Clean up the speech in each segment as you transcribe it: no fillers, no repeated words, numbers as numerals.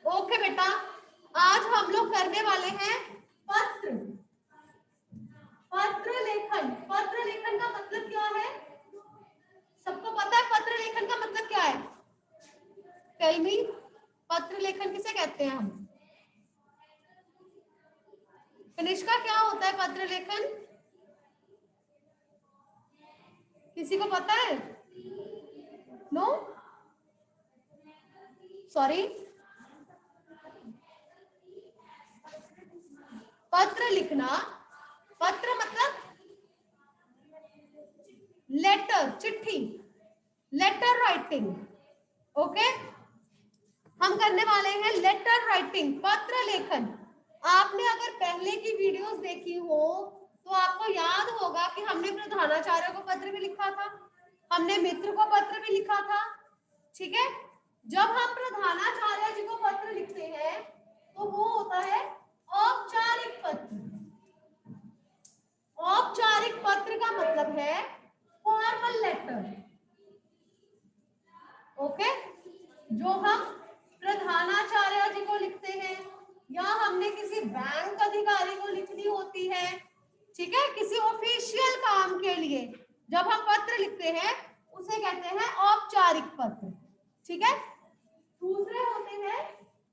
Okay बेटा, आज हम लोग करने वाले हैं पत्र। पत्र लेखन। पत्र लेखन का मतलब क्या है? सबको पता है पत्र लेखन का मतलब क्या है? टेल मी, पत्र लेखन किसे कहते हैं हम? कनिष्का, क्या होता है पत्र लेखन? किसी को पता है? No, sorry. पत्र लिखना, पत्र मतलब लेटर, चिट्ठी, लेटर राइटिंग। ओके, हम करने वाले हैं लेटर राइटिंग, पत्र लेखन। आपने अगर पहले की वीडियोस देखी हो तो आपको याद होगा कि हमने प्रधानाचार्य को पत्र भी लिखा था, हमने मित्र को पत्र भी लिखा था। ठीक है, जब हम प्रधानाचार्य जी को पत्र लिखते हैं तो वो होता है औपचारिक पत्र। औपचारिक पत्र का मतलब है फॉर्मल लेटर। ओके, जो हम प्रधानाचार्य जी को लिखते हैं या हमने किसी बैंक अधिकारी को लिखनी होती है, ठीक है, किसी ऑफिशियल काम के लिए जब हम पत्र लिखते हैं उसे कहते हैं औपचारिक पत्र। ठीक है, दूसरे होते हैं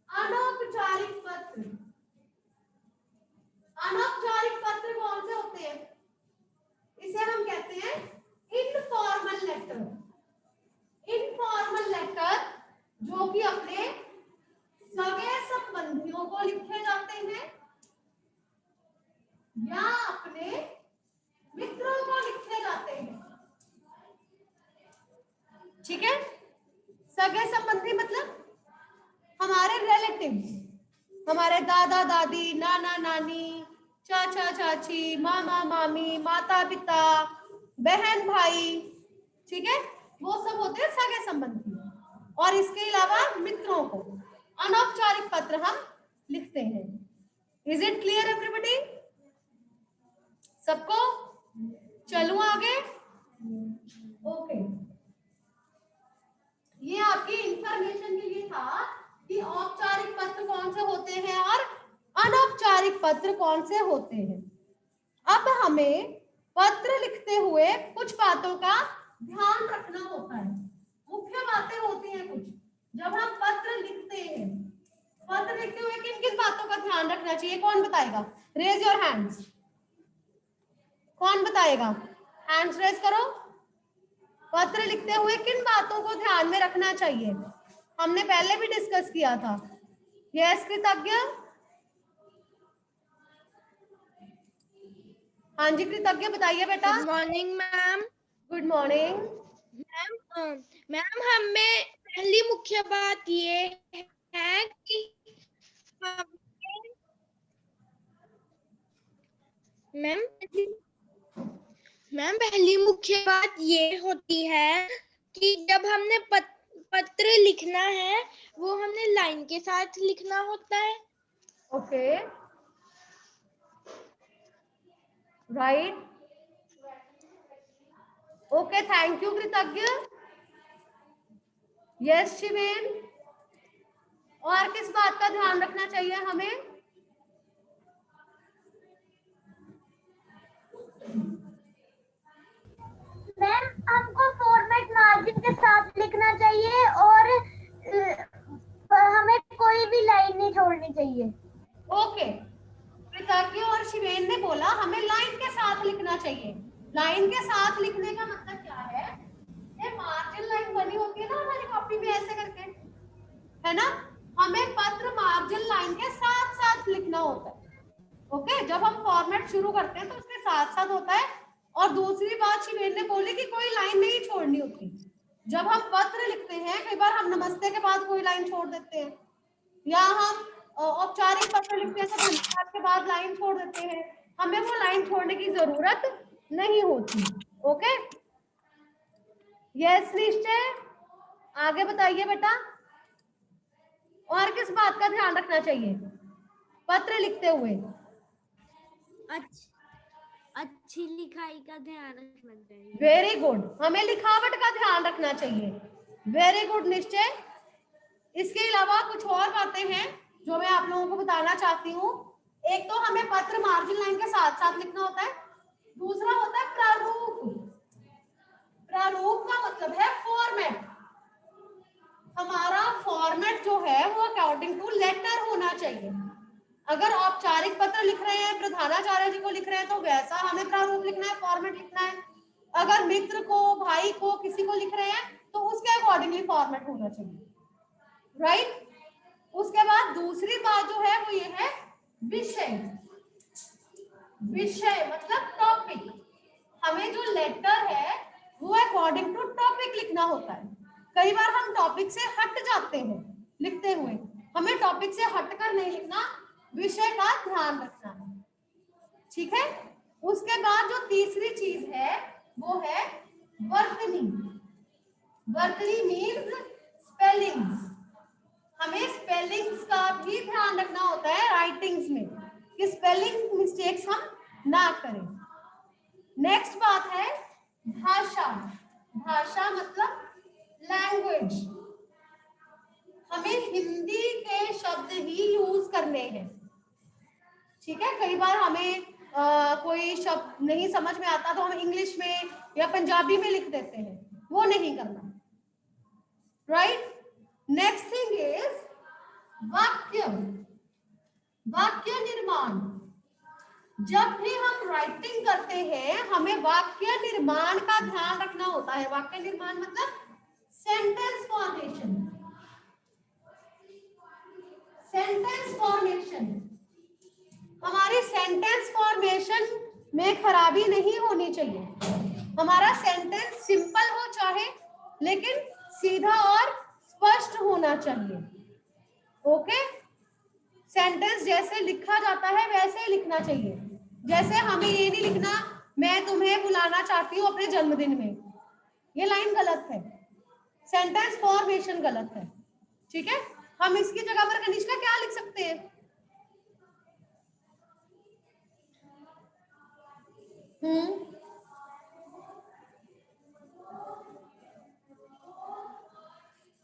अनौपचारिक पत्र। अनौपचारिक पत्र कौन से होते हैं? इसे हम कहते हैं इनफॉर्मल लेटर। इनफॉर्मल लेटर जो कि अपने सगे संबंधियों को लिखे जाते हैं या अपने मित्रों को लिखे जाते हैं। ठीक है, सगे संबंधी मतलब हमारे रिलेटिव्स, हमारे दादा दादी, नाना नानी, चाचा चाची, मामा मामी, माता पिता, बहन भाई। ठीक है, वो सब होते हैं सगे संबंधी। और इसके अलावा मित्रों को अनौपचारिक पत्र हम लिखते हैं। Is it clear everybody? सबको? चलूं आगे? ओके, ये आपकी इंफॉर्मेशन के लिए था कि औपचारिक पत्र कौन से होते हैं और अनौपचारिक पत्र कौन से होते हैं। अब हमें पत्र लिखते हुए कुछ बातों का ध्यान रखना होता है। मुख्य बातें होती हैं कुछ जब हम पत्र लिखते हैं। पत्र लिखते हुए किन किन बातों का ध्यान रखना चाहिए, कौन बताएगा? Raise your hands. कौन बताएगा? हैंड्स रेज करो। पत्र लिखते हुए किन बातों को ध्यान में रखना चाहिए? हमने पहले भी डिस्कस किया था। यस कृतज्ञ? हाँ जी कृतज्ञ, बताइए बेटा। Good morning ma'am. Good morning ma'am हमें पहली मुख्य बात ये है कि मैम पहली मुख्य बात ये होती है कि जब हमने पत्र लिखना है वो हमने लाइन के साथ लिखना होता है। Okay, right, okay, thank you कृतज्ञ। यस शिवेन, और किस बात का ध्यान रखना चाहिए हमें? मैम हमको फॉर्मेट मार्जिन के साथ लिखना चाहिए और हमें कोई भी लाइन नहीं छोड़नी चाहिए। ओके, कृतज्ञ और शिवेन ने बोला हमें लाइन के साथ लिखना चाहिए। लाइन के साथ लिखने का मतलब क्या है? ये मार्जिन लाइन बनी होती है ना हमारी कॉपी में ऐसे करके, है ना? हमें पत्र मार्जिन लाइन के साथ साथ लिखना होता है। ओके, जब हम फॉर्मेट शुरू करते हैं तो उसके साथ साथ होता है। और दूसरी बात शिवेन ने बोली कि कोई लाइन नहीं छोड़नी होती। जब हम पत्र लिखते हैं कई बार हम नमस्ते के बाद कोई लाइन छोड़ देते हैं, या हम औपचारिक पत्र लिखते हैं तो धन्यवाद के बाद लाइन छोड़ देते हैं। हमें वो लाइन छोड़ने की जरूरत नहीं होती। ओके, यस निश्चय, आगे बताइए बेटा। और किस बात का ध्यान रखना चाहिए पत्र लिखते हुए? अच्छी लिखाई का ध्यान रखना चाहिए। वेरी गुड, हमें लिखावट का ध्यान रखना चाहिए। वेरी गुड निश्चय, इसके अलावा कुछ और बातें हैं जो मैं आप लोगों को बताना चाहती हूँ। एक तो हमें पत्र मार्जिन लाइन के साथ साथ लिखना होता है, दूसरा होता है प्रारूप। प्रारूप का मतलब है फॉर्मेट। हमारा फॉर्मेट जो है वो अकॉर्डिंग टू लेटर होना चाहिए। अगर औपचारिक पत्र लिख रहे हैं, प्रधानाचार्य जी को लिख रहे हैं, तो वैसा हमें प्रारूप लिखना है, फॉर्मेट लिखना है। अगर मित्र को, भाई को, किसी को लिख रहे हैं तो उसके अकॉर्डिंगली फॉर्मेट होना चाहिए, राइट। उसके बाद दूसरी बात जो है वो ये है विषय। विषय मतलब टॉपिक। हमें जो लेटर है वो अकॉर्डिंग टू टॉपिक लिखना होता है। कई बार हम टॉपिक से हट जाते हैं लिखते हुए, हमें टॉपिक से हटकर नहीं लिखना, विषय का ध्यान रखना है, ठीक है। उसके बाद जो तीसरी चीज है वो है वर्तनी। वर्तनी मीन्स स्पेलिंग्स। हमें स्पेलिंग्स का भी ध्यान रखना होता है राइटिंग्स में, कि स्पेलिंग मिस्टेक्स हम ना करें। नेक्स्ट बात है भाषा। भाषा मतलब लैंग्वेज। हमें हिंदी के शब्द ही यूज करने हैं, ठीक है। कई बार हमें कोई शब्द नहीं समझ में आता तो हम इंग्लिश में या पंजाबी में लिख देते हैं, वो नहीं करना, राइट। नेक्स्ट थिंग इज वाक्य। वाक्य निर्माण। जब भी हम राइटिंग करते हैं हमें वाक्य निर्माण का ध्यान रखना होता है। वाक्य निर्माण मतलब सेंटेंस फॉर्मेशन। सेंटेंस फॉर्मेशन, हमारी सेंटेंस फॉर्मेशन में खराबी नहीं होनी चाहिए। हमारा सेंटेंस सिंपल हो चाहे, लेकिन सीधा और स्पष्ट होना चाहिए, ओके। सेंटेंस जैसे लिखा जाता है वैसे ही लिखना चाहिए। जैसे हमें ये नहीं लिखना मैं तुम्हें बुलाना चाहती हूँ अपने जन्मदिन में, ये लाइन गलत है, सेंटेंस फॉर्मेशन गलत है, ठीक है। हम इसकी जगह पर कनिष्का क्या लिख सकते हैं?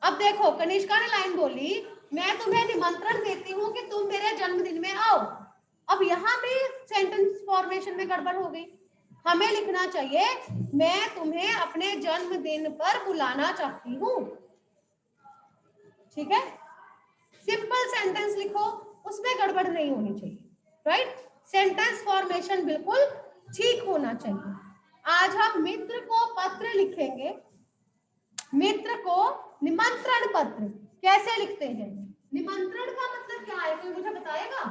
अब देखो कनिष्का ने लाइन बोली मैं तुम्हें निमंत्रण देती हूँ कि तुम मेरे जन्मदिन में आओ। अब यहाँ पे सेंटेंस फॉर्मेशन में गड़बड़ हो गई। हमें लिखना चाहिए मैं तुम्हें अपने जन्मदिन पर बुलाना चाहती हूँ, ठीक है। सिंपल सेंटेंस लिखो, उसमें गड़बड़ नहीं होनी चाहिए, राइट। सेंटेंस फॉर्मेशन बिल्कुल ठीक होना चाहिए। आज हम मित्र को पत्र लिखेंगे। मित्र को निमंत्रण पत्र कैसे लिखते हैं? निमंत्रण का मतलब क्या है, कोई मुझे बताएगा?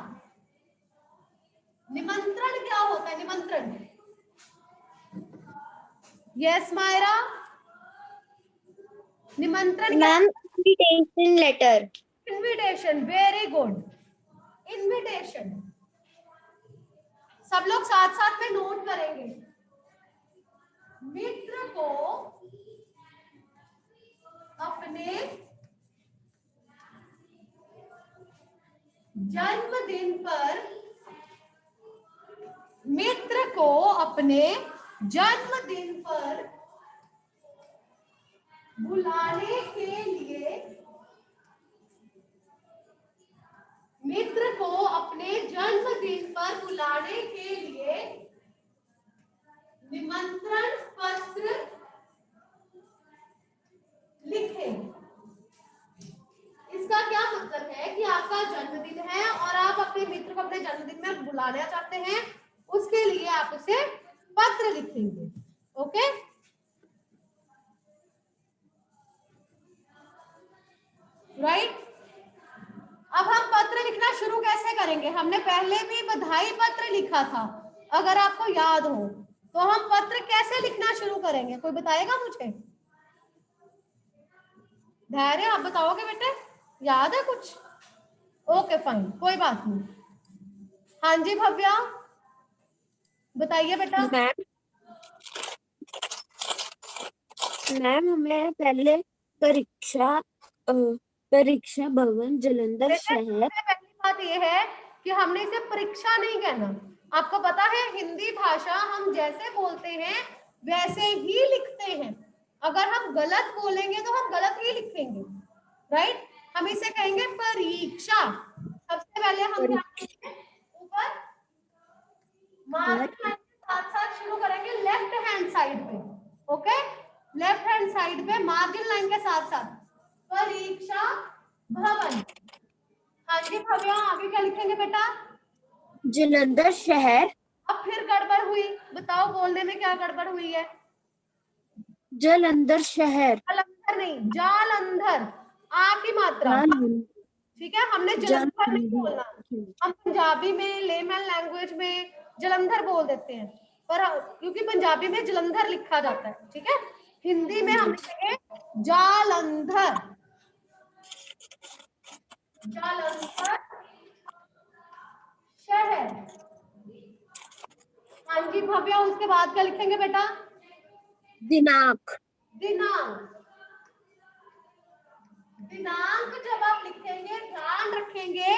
निमंत्रण क्या होता है? निमंत्रण, यस मायरा, निमंत्रण क्या? Invitation letter. Invitation, very good, invitation. सब लोग साथ साथ में नोट करेंगे। मित्र को अपने जन्मदिन पर, मित्र को अपने जन्मदिन पर बुलाने के लिए, मित्र को अपने जन्मदिन पर बुलाने के लिए निमंत्रण पत्र लिखें। इसका क्या मतलब है कि आपका जन्मदिन है और आप अपने मित्र को अपने जन्मदिन में बुलाना चाहते हैं, उसके लिए आप उसे पत्र लिखेंगे, ओके। राइट। अब हम पत्र लिखना शुरू कैसे करेंगे? हमने पहले भी बधाई पत्र लिखा था, अगर आपको याद हो तो हम पत्र कैसे लिखना शुरू करेंगे? कोई बताएगा मुझे? धैर्य, आप बताओगे बेटे? याद है कुछ? ओके फाइन, कोई बात नहीं। हाँ जी भव्या बताइए बेटा। मैम हमें पहले परीक्षा भवन जालंधर शहर। पहली बात यह है कि हमने इसे परीक्षा नहीं कहना। आपको पता है हिंदी भाषा हम जैसे बोलते हैं वैसे ही लिखते हैं। अगर हम गलत बोलेंगे तो हम गलत ही लिखेंगे, राइट। हम इसे कहेंगे परीक्षा। सबसे पहले हम क्या करेंगे, ऊपर मार्जिन लाइन के साथ साथ शुरू करेंगे लेफ्ट हैंड साइड पे। ओके, लेफ्ट हैंड साइड पे मार्जिन लाइन के साथ साथ परीक्षा भवन। हाँ जी भव्या, आगे क्या लिखेंगे बेटा? जलंधर शहर। अब फिर गड़बड़ हुई, बताओ बोलने में क्या गड़बड़ हुई है? जलंधर शहर। जालंधर नहीं, जालंधर, आ की मात्रा। ठीक है, हमने जलंधर नहीं बोलना। हम पंजाबी में, लेमन लैंग्वेज में जलंधर बोल देते हैं, पर क्योंकि पंजाबी में जलंधर लिखा जाता है, ठीक है, हिंदी में हम लिखेंगे जालंधर। जालंधर शहर। हाँ जी भव्या, उसके बाद क्या लिखेंगे बेटा? दिनांक। दिनांक। दिनांक जब आप लिखेंगे ध्यान रखेंगे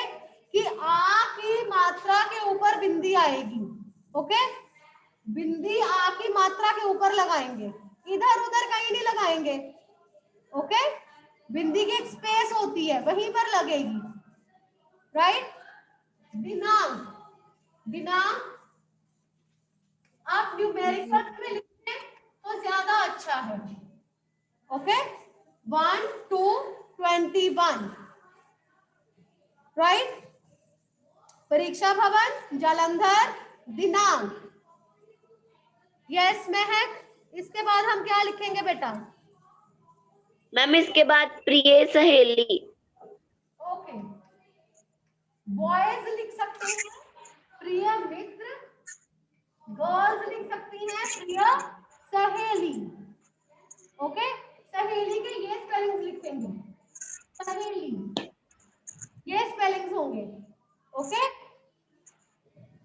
कि आ की मात्रा के ऊपर बिंदी आएगी। ओके, बिंदी आ की मात्रा के ऊपर लगाएंगे, इधर उधर कहीं नहीं लगाएंगे। ओके, बिंदी की एक स्पेस होती है, वहीं पर लगेगी। राइट, दिनांक। दिनांक आप न्यूमेरिकल में लिखें तो ज्यादा अच्छा है। Okay, 1 to 21। राइट, परीक्षा भवन, जालंधर, दिनांक। यस महक, इसके बाद हम क्या लिखेंगे बेटा? मैम इसके बाद प्रिय सहेली। ओके, बॉयज लिख सकते हैं प्रिय मित्र, गर्ल्स लिख सकती हैं प्रिय सहेली। ओके, सहेली के ये स्पेलिंग्स लिखेंगे, सहेली, ये स्पेलिंग्स होंगे। ओके,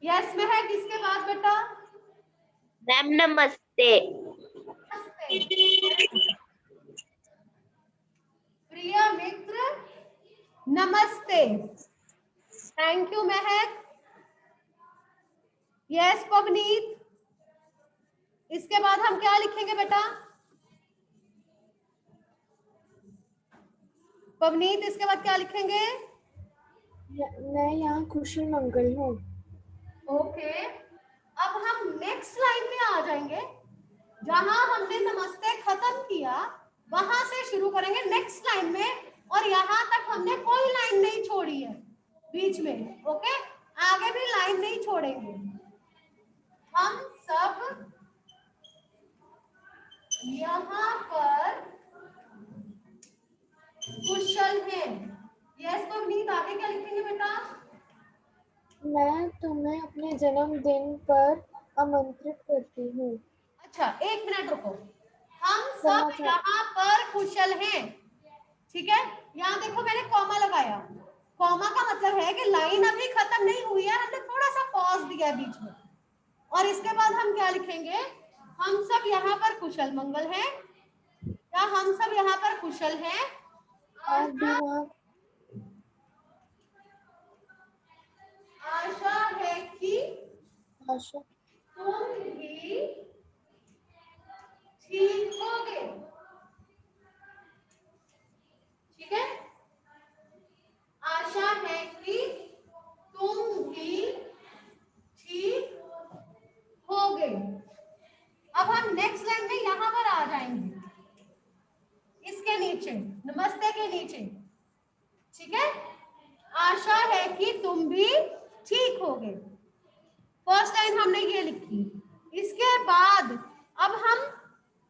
यस महक, इसके बाद बेटा? मैम नमस्ते। प्रिय मित्र नमस्ते। Thank you Mahak. Yes Pavneet, इसके बाद हम क्या लिखेंगे बेटा? पवनीत, इसके बाद क्या लिखेंगे? मैं यहाँ खुशी मंगल हूँ। ओके, अब हम नेक्स्ट लाइन में आ जाएंगे। जहां हमने नमस्ते खत्म किया वहां से शुरू करेंगे नेक्स्ट लाइन में, और यहां तक हमने कोई लाइन नहीं छोड़ी है बीच में। ओके, आगे भी लाइन नहीं छोड़ेंगे। हम सब यहाँ पर कुशल हैं। यस पवनीत, आगे क्या लिखेंगे बेटा? मैं तुम्हें अपने जन्मदिन पर आमंत्रित करती हूँ। अच्छा, एक मिनट रुको। हम सब यहाँ पर कुशल हैं, ठीक है। यहाँ देखो मैंने कॉमा लगाया। कॉमा का मतलब है कि लाइन अभी खत्म नहीं हुई है, हमने थोड़ा सा पॉज दिया है बीच में। और इसके बाद हम क्या लिखेंगे? हम सब यहाँ पर कुशल मंगल हैं, या हम सब यहाँ पर कुशल हैं। आशा है कि तुम भी ठीक होगे। ठीक है, आशा है कि तुम भी ठीक होगे। अब हम नेक्स्ट लाइन में यहां पर आ जाएंगे, इसके नीचे, नमस्ते के नीचे। ठीक है, आशा है कि तुम भी ठीक होगे। फर्स्ट लाइन हमने ये लिखी। इसके बाद अब हम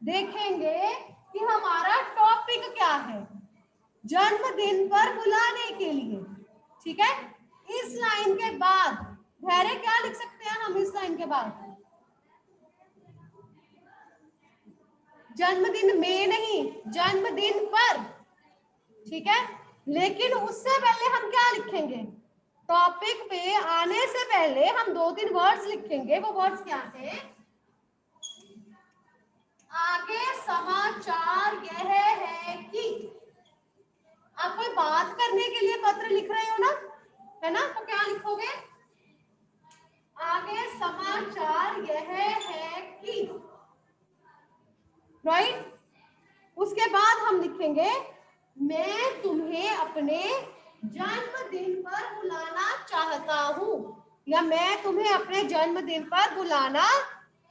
देखेंगे कि हमारा टॉपिक क्या है, जन्मदिन पर बुलाने के लिए। ठीक है, इस लाइन के बाद धैर्य क्या लिख सकते हैं हम? इस लाइन के बाद जन्मदिन में नहीं, जन्मदिन पर। ठीक है, लेकिन उससे पहले हम क्या लिखेंगे? टॉपिक पे आने से पहले हम 2-3 वर्ड्स लिखेंगे। वो वर्ड्स क्या थे? आगे समाचार यह है कि, आप कोई बात करने के लिए पत्र लिख रहे हो ना, है ना, तो क्या लिखोगे? आगे समाचार यह है कि। राइट, उसके बाद हम लिखेंगे मैं तुम्हें अपने अपने जन्मदिन पर बुलाना चाहता हूँ, या मैं तुम्हें अपने जन्मदिन पर बुलाना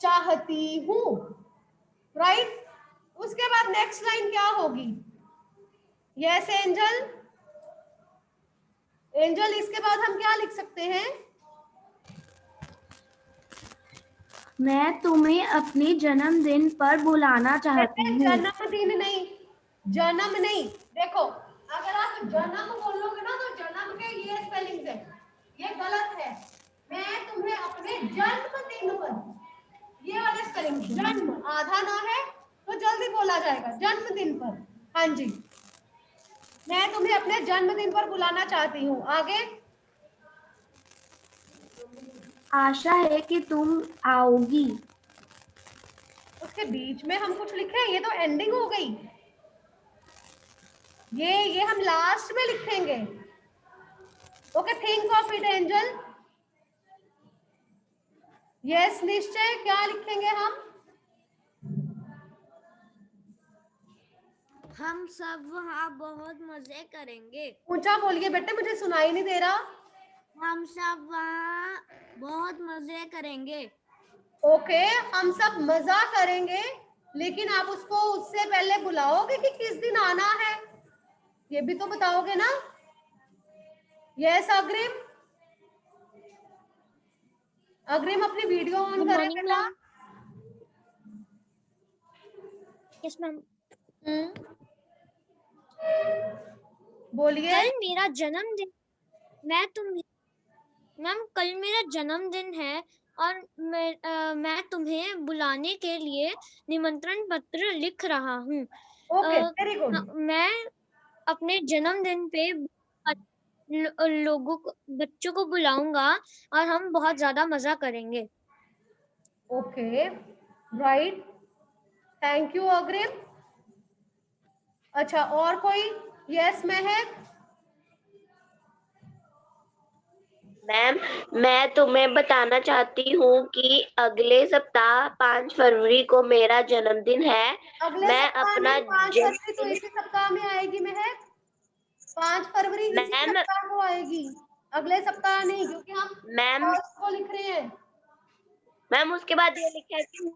चाहती हूँ, राइट। उसके बाद नेक्स्ट लाइन क्या होगी? यस एंजल, एंजल इसके बाद हम क्या लिख सकते हैं? मैं तुम्हें अपने जन्मदिन पर बुलाना चाहती हूँ। जन्मदिन नहीं, जन्म नहीं। देखो अगर आप जन्म बोलोगे ना तो जन्म के ये स्पेलिंग है, ये गलत है। मैं तुम्हें अपने जन्मदिन पर, ये वाले स्पेलिंग, जन्म आधा ना है तो जल्दी बोला जाएगा, जन्मदिन पर। हाँ जी, मैं तुम्हें अपने जन्मदिन पर बुलाना चाहती हूँ। आगे, आशा है कि तुम आओगी। उसके बीच में हम कुछ लिखे, ये तो एंडिंग हो गई, ये हम लास्ट में लिखेंगे। Okay, think of it angel. Yes निश्चय, क्या लिखेंगे हम? हम सब वहाँ बहुत मजे करेंगे। ऊंचा बोलिए बेटे, मुझे सुनाई नहीं दे रहा। हम सब वहाँ बहुत मजे करेंगे। ओके, हम सब मजा करेंगे, लेकिन आप उसको उससे पहले बुलाओगे कि किस दिन आना है, ये भी तो बताओगे ना। यस अग्रिम, अग्रिम अपनी वीडियो ऑन करें बेटा। Yes ma'am. बोलिए। कल मेरा जन्मदिन, मैम कल मेरा जन्मदिन है और मैं तुम्हें बुलाने के लिए निमंत्रण पत्र लिख रहा हूँ। Okay, very good. मैं अपने जन्मदिन पे लोगों को, बच्चों को बुलाऊंगा और हम बहुत ज्यादा मजा करेंगे। ओके, राइट, थैंक यू अग्रिम। अच्छा, और कोई? यस महक। मैम, मैं तुम्हें बताना चाहती हूँ कि अगले सप्ताह 5 फरवरी को मेरा जन्मदिन है। अगले मैं सप्ताह अपना नहीं, 5 फरवरी तो जन्मदिन, इसी सप्ताह में आएगी महक, 5 फरवरी इसी मैम सप्ताह को आएगी, अगले सप्ताह नहीं, क्योंकि हम मैम फर्स्ट को लिख रहे हैं। मैम उसके बाद ये लिखा है कि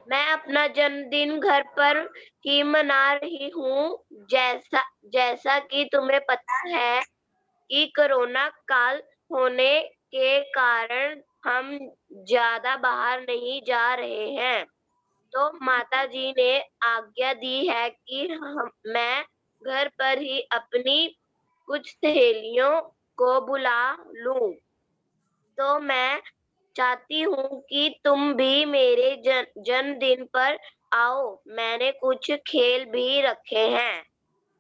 मैं अपना जन्मदिन घर पर ही मना रही हूँ। जैसा कि तुम्हें पता है कि कोरोना काल होने के कारण हम ज्यादा बाहर नहीं जा रहे हैं, तो माता जी ने आज्ञा दी है कि मैं घर पर ही अपनी कुछ सहेलियों को बुला लूं। तो मैं चाहती हूँ कि तुम भी मेरे जन्मदिन पर आओ। मैंने कुछ खेल भी रखे हैं।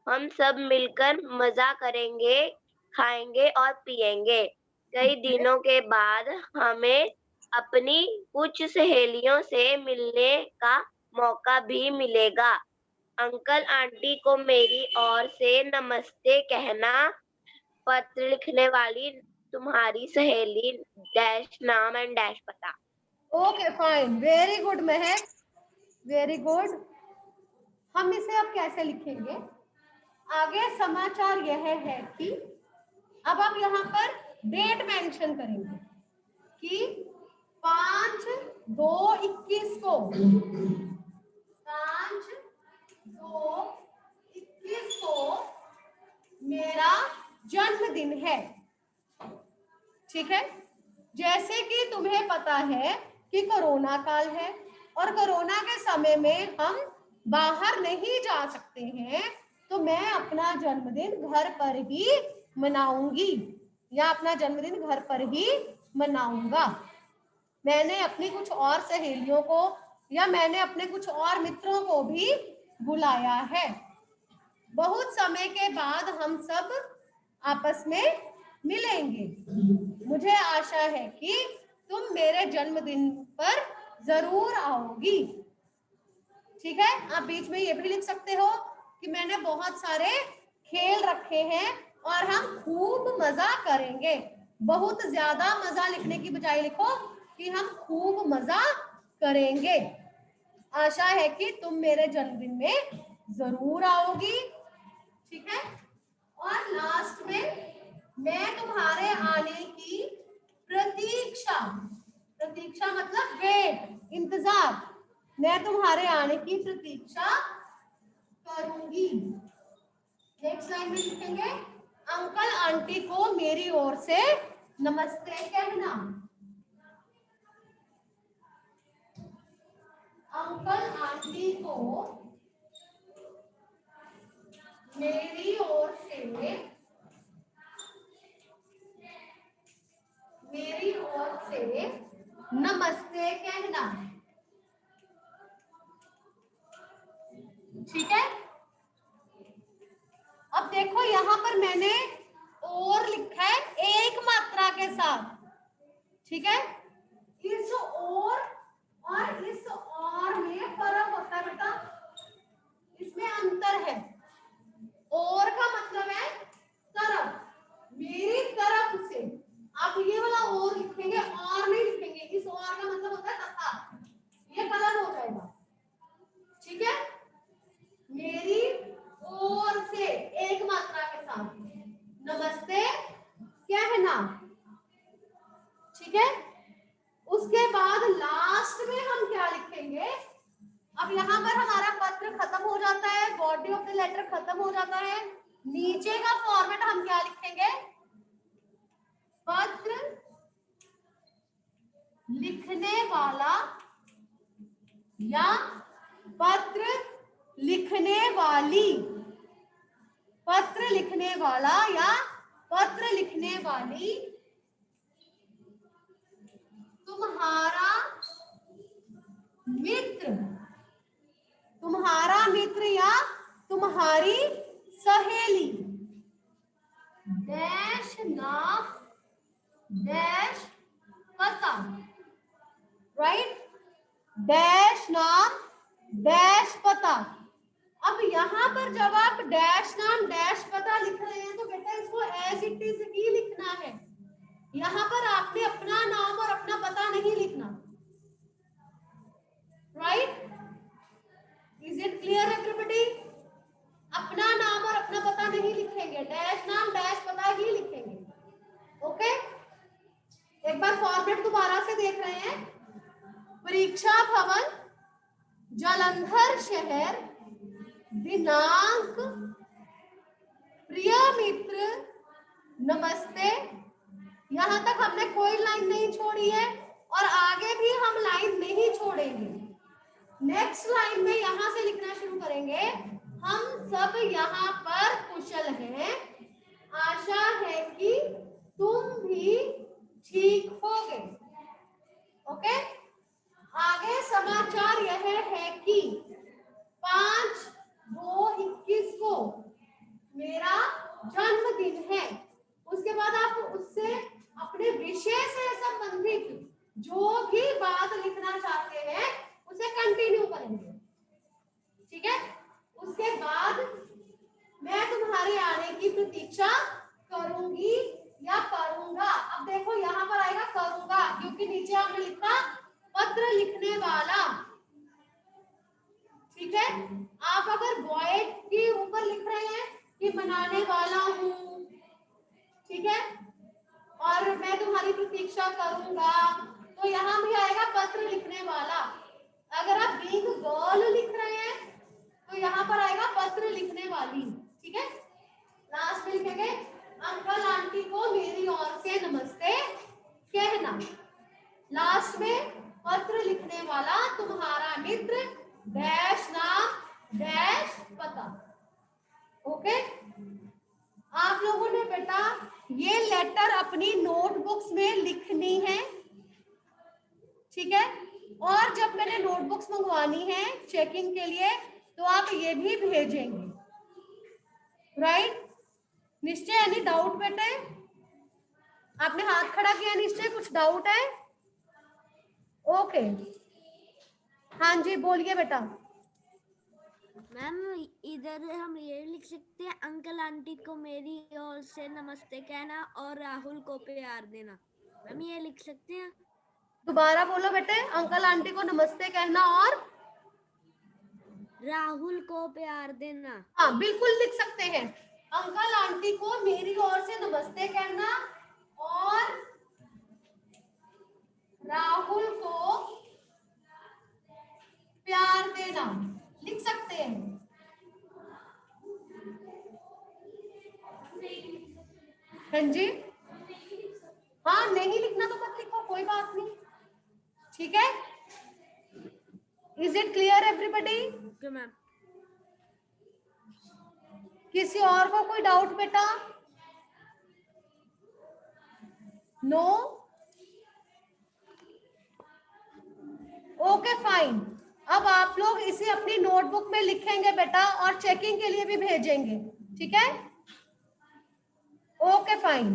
हम सब मिलकर मजा करेंगे, खाएंगे और पिएंगे। कई दिनों के बाद हमें अपनी कुछ सहेलियों से मिलने का मौका भी मिलेगा। अंकल आंटी को मेरी ओर से नमस्ते कहना। पत्र लिखने वाली तुम्हारी सहेली डैश नाम एंड डैश पता। ओके फाइन, वेरी गुड महक, वेरी गुड। हम इसे अब कैसे लिखेंगे? आगे समाचार यह है कि अब आप यहाँ पर डेट मेंशन करेंगे कि 5/2/21 को, 5/2/21 को मेरा जन्मदिन है, ठीक है। जैसे कि तुम्हें पता है कि कोरोना काल है और कोरोना के समय में हम बाहर नहीं जा सकते हैं, तो मैं अपना जन्मदिन घर पर ही मनाऊंगी, या अपना जन्मदिन घर पर ही मनाऊंगा। मैंने अपनी कुछ और सहेलियों को या मैंने अपने कुछ और मित्रों को भी बुलाया है। बहुत समय के बाद हम सब आपस में मिलेंगे। मुझे आशा है कि तुम मेरे जन्मदिन पर जरूर आओगी, ठीक है। आप बीच में ये भी लिख सकते हो कि मैंने बहुत सारे खेल रखे हैं और हम खूब मजा करेंगे। बहुत ज्यादा मजा लिखने की बजाय लिखो कि हम खूब मजा करेंगे। आशा है कि तुम मेरे जन्मदिन में जरूर आओगी, ठीक है। और मैं तुम्हारे आने की प्रतीक्षा, प्रतीक्षा मतलब वेट, इंतजार, मैं तुम्हारे आने की प्रतीक्षा करूंगी। नेक्स्ट लाइन में लिखेंगे अंकल आंटी को मेरी ओर से नमस्ते कहना। अंकल आंटी को मेरी ओर से नमस्ते कहना। ठीक है, अब देखो यहां पर मैंने और लिखा है एक मात्रा के साथ। ठीक है, इस और इस और में फर्क होता है बेटा, इसमें अंतर है। और का मतलब है तरफ, मेरी तरफ से। आप ये वाला और लिखेंगे, और नहीं लिखेंगे, इस और का मतलब होता है तथा, ये कलर हो जाएगा। ठीक है, मेरी ओर से एक मात्रा के साथ नमस्ते कहना। ठीक है, उसके बाद लास्ट में हम क्या लिखेंगे, अब यहाँ पर हमारा पत्र खत्म हो जाता है, बॉडी ऑफ द लेटर खत्म हो जाता है। नीचे का फॉर्मेट हम क्या लिखेंगे, पत्र लिखने वाला या पत्र लिखने वाली, पत्र लिखने वाला या पत्र लिखने वाली, तुम्हारा मित्र, तुम्हारा मित्र या तुम्हारी सहेली, डैश नाम डैश पता, राइट, डैश नाम डैश पता। अब यहाँ पर जब आप डैश नाम डैश पता लिख रहे हैं तो बेटा इसको एज इट इज ही लिखना है। यहाँ पर आपने अपना नाम और अपना पता नहीं लिखना, right, is it clear everybody? अपना नाम और अपना पता नहीं लिखेंगे, डैश नाम डैश पता ही लिखेंगे। ओके, एक बार फॉर्मेट दोबारा से देख रहे हैं। परीक्षा भवन, जालंधर शहर, दिनांक, प्रिय मित्र, नमस्ते। यहां तक हमने कोई लाइन नहीं छोड़ी है और आगे भी हम लाइन नहीं छोड़ेंगे। नेक्स्ट लाइन में यहां से लिखना शुरू करेंगे, हम सब यहाँ पर कुशल हैं, आशा है कि तुम भी ठीक होगे। ओके, आगे समाचार यह है कि 5/2/21 को मेरा जन्मदिन है। उसके बाद आप उससे अपने विषय से संबंधित जो भी बात लिखना चाहते हैं उसे कंटिन्यू करेंगे। ठीक है, उसके बाद मैं तुम्हारे आने की प्रतीक्षा करूंगी या करूंगा। अब देखो यहाँ पर आएगा करूंगा, क्योंकि नीचे हमने लिखा पत्र लिखने वाला। ठीक है, आप अगर बॉय के ऊपर लिख रहे हैं कि मनाने वाला हूँ, ठीक है, और मैं तुम्हारी प्रतीक्षा करूंगा, तो यहाँ भी आएगा पत्र लिखने वाला। अगर आप बीइंग गर्ल लिख रहे हैं तो यहाँ पर आएगा पत्र लिखने वाली। ठीक है, लास्ट में लिखेंगे अंकल आंटी को मेरी ओर से नमस्ते कहना। लास्ट में पत्र लिखने वाला, तुम्हारा मित्र, डैश नाम डैश पता। ओके, आप लोगों ने बेटा ये लेटर अपनी नोटबुक्स में लिखनी है। ठीक है, और जब मैंने नोटबुक्स मंगवानी है चेकिंग के लिए तो आप ये भी भेजेंगे, राइट? निश्चय, एनी डाउट बेटे? आपने हाथ खड़ा किया, निश्चय कुछ डाउट है? ओके, हाँ जी बोलिए बेटा। मैम इधर हम ये लिख सकते हैं अंकल आंटी को मेरी ओर से नमस्ते कहना और राहुल को प्यार देना। मैम ये लिख सकते हैं? दोबारा बोलो बेटे, अंकल आंटी को नमस्ते कहना और राहुल को प्यार देना। हाँ बिल्कुल लिख सकते हैं। अंकल आंटी को मेरी ओर से नमस्ते कहना और राहुल को प्यार देना। लिख सकते हैं। हाँ जी, हाँ नहीं लिखना तो मत लिखो, कोई बात नहीं, ठीक है। Is it clear everybody? Okay ma'am. किसी और को कोई डाउट बेटा? नो? Okay fine. अब आप लोग इसे अपनी नोटबुक में लिखेंगे बेटा और चेकिंग के लिए भी भेजेंगे, ठीक है? Okay fine.